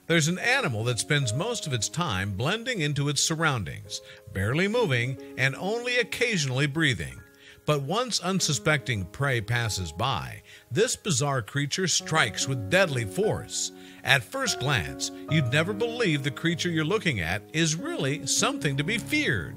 There's an animal that spends most of its time blending into its surroundings, barely moving and only occasionally breathing. But once unsuspecting prey passes by, this bizarre creature strikes with deadly force. At first glance, you'd never believe the creature you're looking at is really something to be feared.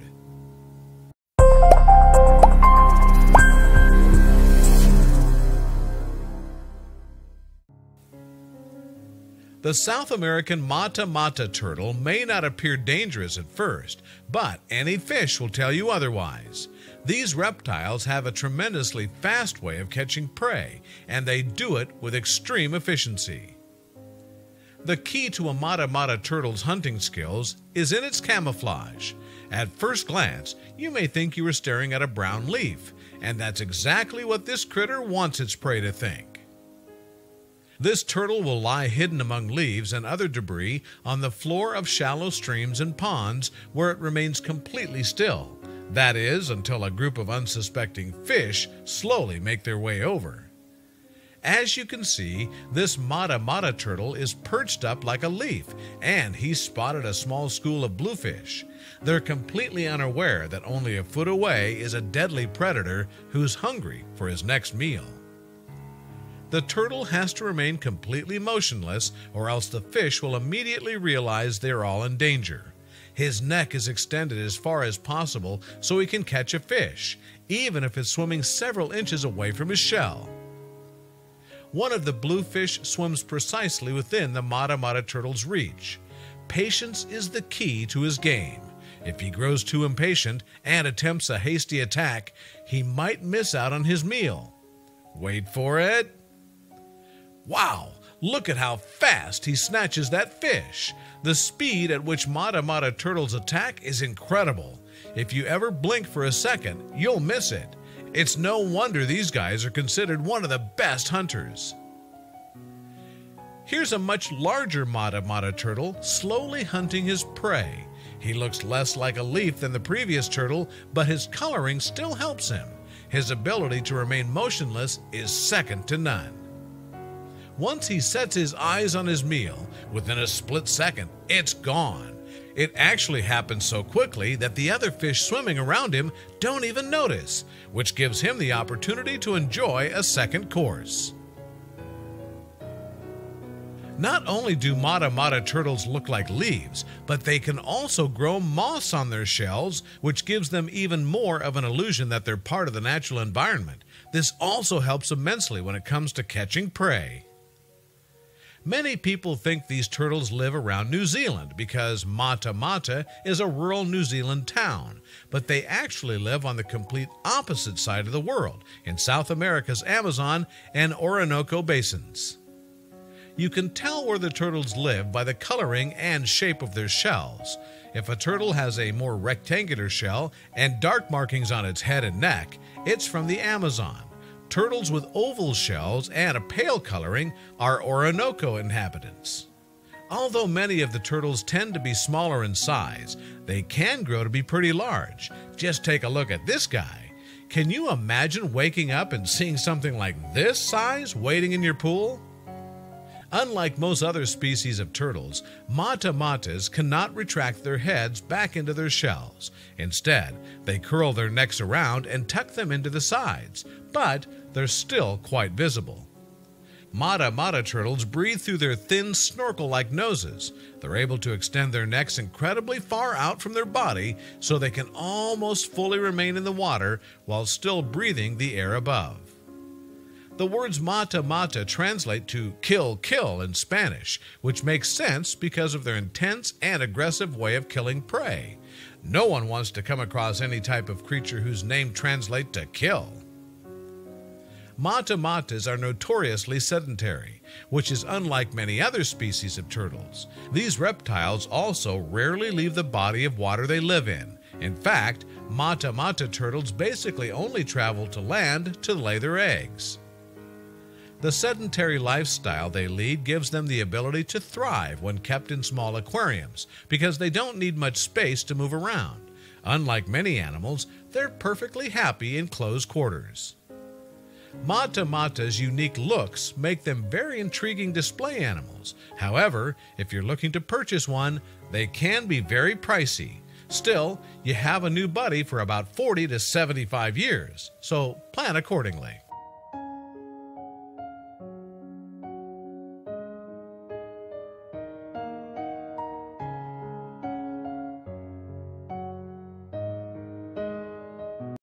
The South American mata-mata turtle may not appear dangerous at first, but any fish will tell you otherwise. These reptiles have a tremendously fast way of catching prey, and they do it with extreme efficiency. The key to a mata-mata turtle's hunting skills is in its camouflage. At first glance, you may think you are staring at a brown leaf, and that's exactly what this critter wants its prey to think. This turtle will lie hidden among leaves and other debris on the floor of shallow streams and ponds where it remains completely still. That is, until a group of unsuspecting fish slowly make their way over. As you can see, this mata-mata turtle is perched up like a leaf, and he's spotted a small school of bluefish. They're completely unaware that only a foot away is a deadly predator who's hungry for his next meal. The turtle has to remain completely motionless, or else the fish will immediately realize they're all in danger. His neck is extended as far as possible so he can catch a fish, even if it's swimming several inches away from his shell. One of the bluefish swims precisely within the mata-mata turtle's reach. Patience is the key to his game. If he grows too impatient and attempts a hasty attack, he might miss out on his meal. Wait for it. Wow! Look at how fast he snatches that fish. The speed at which mata-mata turtles attack is incredible. If you ever blink for a second, you'll miss it. It's no wonder these guys are considered one of the best hunters. Here's a much larger mata-mata turtle slowly hunting his prey. He looks less like a leaf than the previous turtle, but his coloring still helps him. His ability to remain motionless is second to none. Once he sets his eyes on his meal, within a split second, it's gone. It actually happens so quickly that the other fish swimming around him don't even notice, which gives him the opportunity to enjoy a second course. Not only do mata-mata turtles look like leaves, but they can also grow moss on their shells, which gives them even more of an illusion that they're part of the natural environment. This also helps immensely when it comes to catching prey. Many people think these turtles live around New Zealand because Mata-Mata is a rural New Zealand town, but they actually live on the complete opposite side of the world, in South America's Amazon and Orinoco basins. You can tell where the turtles live by the coloring and shape of their shells. If a turtle has a more rectangular shell and dark markings on its head and neck, it's from the Amazon. Turtles with oval shells and a pale coloring are Orinoco inhabitants. Although many of the turtles tend to be smaller in size, they can grow to be pretty large. Just take a look at this guy. Can you imagine waking up and seeing something like this size waiting in your pool? Unlike most other species of turtles, mata-matas cannot retract their heads back into their shells. Instead, they curl their necks around and tuck them into the sides, but they're still quite visible. Mata-mata turtles breathe through their thin snorkel-like noses. They're able to extend their necks incredibly far out from their body so they can almost fully remain in the water while still breathing the air above. The words mata-mata translate to kill, kill in Spanish, which makes sense because of their intense and aggressive way of killing prey. No one wants to come across any type of creature whose name translates to kill. Mata-matas are notoriously sedentary, which is unlike many other species of turtles. These reptiles also rarely leave the body of water they live in. In fact, mata-mata turtles basically only travel to land to lay their eggs. The sedentary lifestyle they lead gives them the ability to thrive when kept in small aquariums because they don't need much space to move around. Unlike many animals, they're perfectly happy in closed quarters. Mata Mata's unique looks make them very intriguing display animals. However, if you're looking to purchase one, they can be very pricey. Still, you have a new buddy for about 40 to 75 years, so plan accordingly.